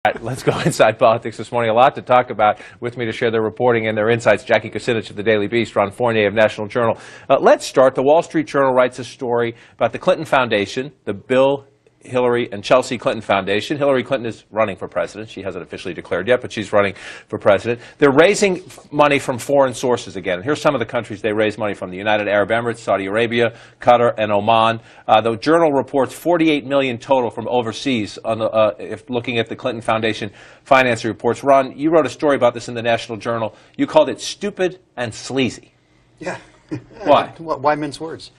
All right, let's go inside politics this morning. A lot to talk about. With me to share their reporting and their insights, Jackie KUCINICH of the Daily Beast, Ron Fournier of National Journal. Let's start. The Wall Street Journal writes a story about the Clinton Foundation, the Bill, Hillary, and Chelsea Clinton Foundation. Hillary Clinton is running for president. She hasn't officially declared yet, but she's running for president. They're raising money from foreign sources again. Here's some of the countries they raise money from: the United Arab Emirates, Saudi Arabia, Qatar, and Oman. The Journal reports $48 million total from overseas on if looking at the Clinton Foundation financing reports. Ron, you wrote a story about this in the National Journal. You called it stupid and sleazy. Yeah. Why? Why mince words?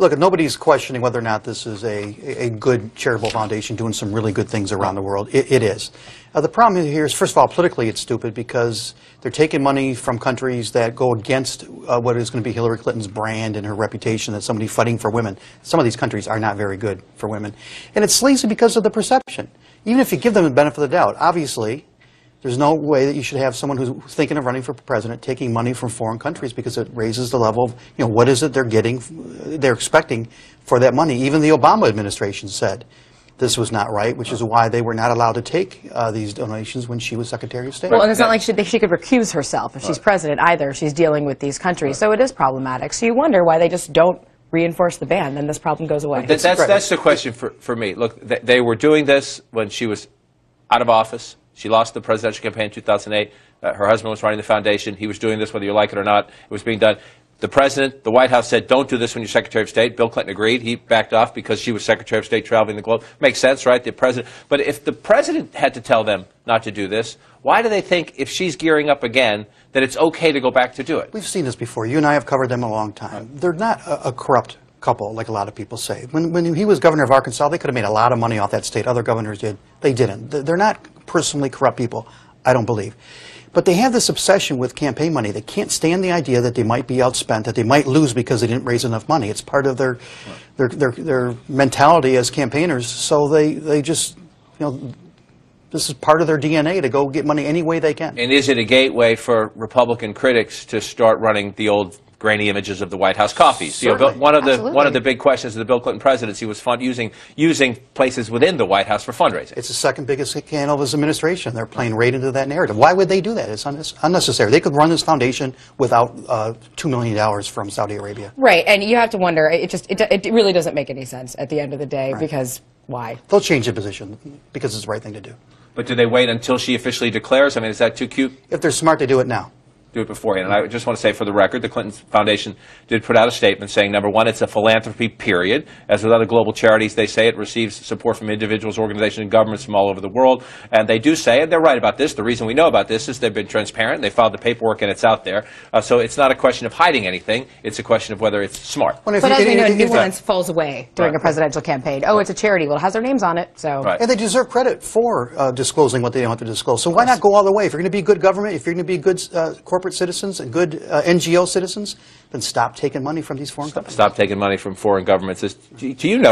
Look, nobody's questioning whether or not this is a good charitable foundation doing some really good things around the world. It is. The problem here is, first of all, politically it's stupid because they're taking money from countries that go against what is going to be Hillary Clinton's brand and her reputation as somebody fighting for women. Some of these countries are not very good for women. And it's sleazy because of the perception. Even if you give them the benefit of the doubt, obviously, there's no way that you should have someone who's thinking of running for president taking money from foreign countries, because it raises the level of, what is it they're getting, they're expecting for that money. Even the Obama administration said this was not right, which is why they were not allowed to take these donations when she was Secretary of State. Well, and it's not like she could recuse herself if she's president either. She's dealing with these countries, so it is problematic. So you wonder why they just don't reinforce the ban, then this problem goes away. That's the question for me. Look, they were doing this when she was out of office. She lost the presidential campaign in 2008. Her husband was running the foundation. He was doing this whether you like it or not. It was being done. The president, the White House said, don't do this when you're Secretary of State. Bill Clinton agreed. He backed off because she was Secretary of State traveling the globe. Makes sense, right? The president. But if the president had to tell them not to do this, why do they think, if she's gearing up again, that it's okay to go back to do it? We've seen this before. You and I have covered them a long time. They're not a corrupt couple, like a lot of people say. When he was governor of Arkansas, they could have made a lot of money off that state. Other governors did. They didn't. They're not personally corrupt people, I don't believe. But they have this obsession with campaign money. They can't stand the idea that they might be outspent, that they might lose because they didn't raise enough money. It's part of their mentality as campaigners. So they just, this is part of their DNA to go get money any way they can. And is it a gateway for Republican critics to start running the old grainy images of the White House coffees? One of the big questions of the Bill Clinton presidency was using places within the White House for fundraising. It's the second biggest scandal of his administration. They're playing right into that narrative. Why would they do that? It's unnecessary. They could run this foundation without $2 million from Saudi Arabia. Right, and you have to wonder. It really doesn't make any sense at the end of the day, right? Because why? They'll change the position because it's the right thing to do. But do they wait until she officially declares? I mean, is that too cute? If they're smart, they do it now. Do it beforehand. And I just want to say, for the record, the Clinton Foundation did put out a statement saying, number one, it's a philanthropy, period. As with other global charities, they say it receives support from individuals, organizations, and governments from all over the world. And they do say, and they're right about this, the reason we know about this is they've been transparent, they filed the paperwork, and it's out there. So it's not a question of hiding anything, it's a question of whether it's smart. But as we know, nuance falls away during a presidential campaign. Oh, it's a charity. Well, it has their names on it. So. Right. And they deserve credit for disclosing what they don't have to disclose. So why not go all the way? If you're going to be good government, if you're going to be good corporate citizens and good NGO citizens, then stop taking money from these foreign companies. Stop taking money from foreign governments. Do you know